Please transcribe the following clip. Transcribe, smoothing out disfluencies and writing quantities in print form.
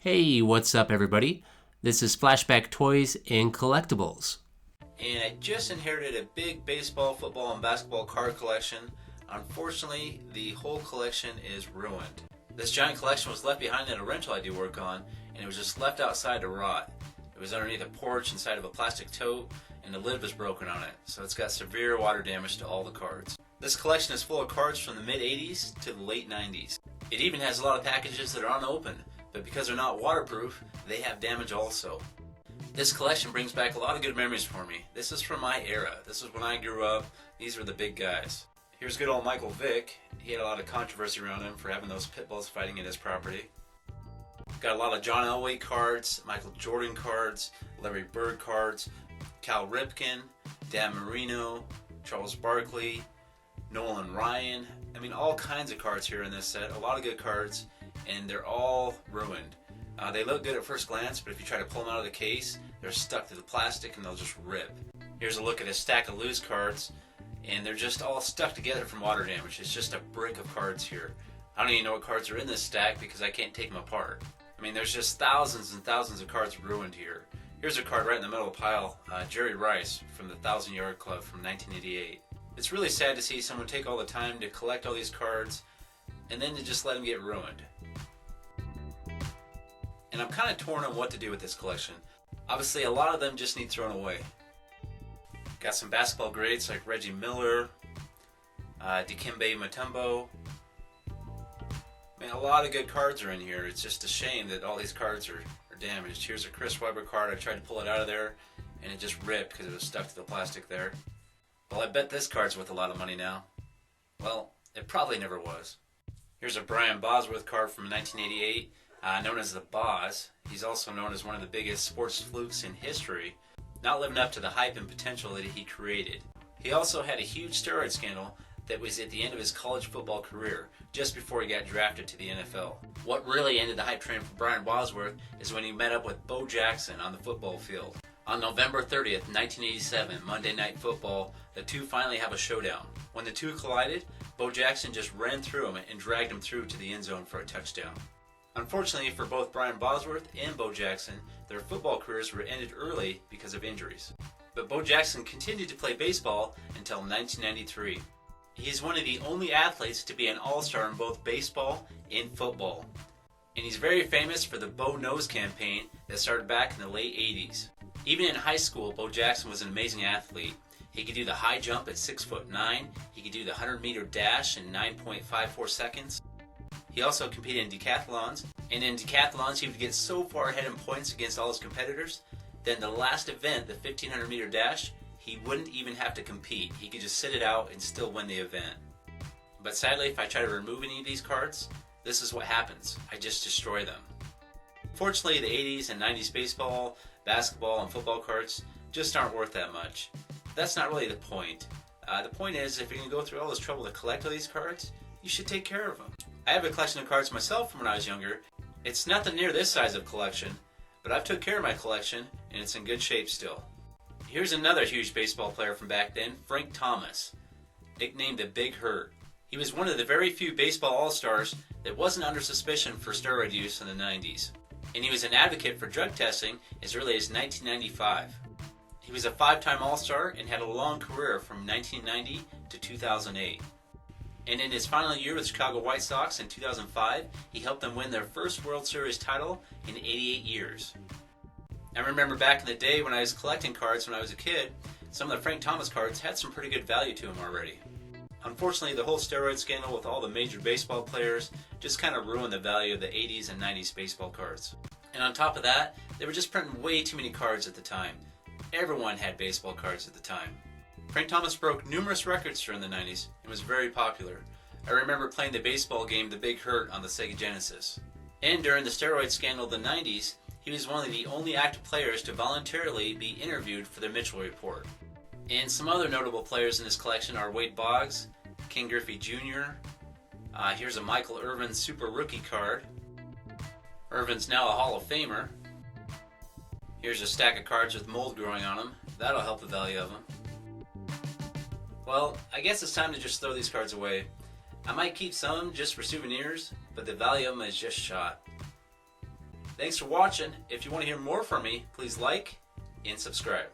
Hey, what's up everybody? This is Flashback Toys and Collectibles. And I just inherited a big baseball, football, and basketball card collection. Unfortunately, the whole collection is ruined. This giant collection was left behind at a rental I do work on, and it was just left outside to rot. It was underneath a porch inside of a plastic tote, and the lid was broken on it, so it's got severe water damage to all the cards. This collection is full of cards from the mid-80s to the late 90s. It even has a lot of packages that are unopened, but because they're not waterproof, they have damage also. This collection brings back a lot of good memories for me. This is from my era. This is when I grew up. These were the big guys. Here's good old Michael Vick. He had a lot of controversy around him for having those pit bulls fighting in his property. Got a lot of John Elway cards, Michael Jordan cards, Larry Bird cards, Cal Ripken, Dan Marino, Charles Barkley, Nolan Ryan. I mean, all kinds of cards here in this set. A lot of good cards, and they're all ruined. They look good at first glance, but if you try to pull them out of the case, they're stuck to the plastic and they'll just rip. Here's a look at a stack of loose cards, and they're just all stuck together from water damage. It's just a brick of cards here. I don't even know what cards are in this stack because I can't take them apart. I mean, there's just thousands and thousands of cards ruined here. Here's a card right in the middle of the pile, Jerry Rice from the 1,000-Yard Club from 1988. It's really sad to see someone take all the time to collect all these cards and then to just let them get ruined. And I'm kind of torn on what to do with this collection. Obviously, a lot of them just need thrown away. Got some basketball greats like Reggie Miller, Dikembe Mutombo. Man, a lot of good cards are in here. It's just a shame that all these cards are damaged. Here's a Chris Webber card. I tried to pull it out of there, and it just ripped because it was stuck to the plastic there. Well, I bet this card's worth a lot of money now. Well, it probably never was. Here's a Brian Bosworth card from 1988. Known as the Boz. He's also known as one of the biggest sports flukes in history, not living up to the hype and potential that he created. He also had a huge steroid scandal that was at the end of his college football career, just before he got drafted to the NFL. What really ended the hype train for Brian Bosworth is when he met up with Bo Jackson on the football field. On November 30th, 1987, Monday Night Football, the two finally have a showdown. When the two collided, Bo Jackson just ran through him and dragged him through to the end zone for a touchdown. Unfortunately for both Brian Bosworth and Bo Jackson, their football careers were ended early because of injuries. But Bo Jackson continued to play baseball until 1993. He's one of the only athletes to be an all-star in both baseball and football. And he's very famous for the Bo Knows campaign that started back in the late 80s. Even in high school, Bo Jackson was an amazing athlete. He could do the high jump at 6'9". He could do the 100-meter dash in 9.54 seconds. He also competed in decathlons, and in decathlons he would get so far ahead in points against all his competitors, then the last event, the 1,500 meter dash, he wouldn't even have to compete. He could just sit it out and still win the event. But sadly, if I try to remove any of these cards, this is what happens. I just destroy them. Fortunately, the 80s and 90s baseball, basketball, and football cards just aren't worth that much. But that's not really the point. The point is, if you're going to go through all this trouble to collect all these cards, you should take care of them. I have a collection of cards myself from when I was younger. It's nothing near this size of collection, but I've took care of my collection, and it's in good shape still. Here's another huge baseball player from back then, Frank Thomas, nicknamed the Big Hurt. He was one of the very few baseball all-stars that wasn't under suspicion for steroid use in the 90s, and he was an advocate for drug testing as early as 1995. He was a 5-time all-star and had a long career from 1990 to 2008. And in his final year with the Chicago White Sox in 2005, he helped them win their first World Series title in 88 years. I remember back in the day when I was collecting cards when I was a kid, some of the Frank Thomas cards had some pretty good value to them already. Unfortunately, the whole steroid scandal with all the major baseball players just kind of ruined the value of the 80s and 90s baseball cards. And on top of that, they were just printing way too many cards at the time. Everyone had baseball cards at the time. Frank Thomas broke numerous records during the 90s and was very popular. I remember playing the baseball game The Big Hurt on the Sega Genesis. And during the steroid scandal of the 90s, he was one of the only active players to voluntarily be interviewed for the Mitchell Report. And some other notable players in this collection are Wade Boggs, Ken Griffey Jr., here's a Michael Irvin Super Rookie card. Irvin's now a Hall of Famer. Here's a stack of cards with mold growing on them. That'll help the value of them. Well, I guess it's time to just throw these cards away. I might keep some just for souvenirs, but the value of them is just shot. Thanks for watching. If you want to hear more from me, please like and subscribe.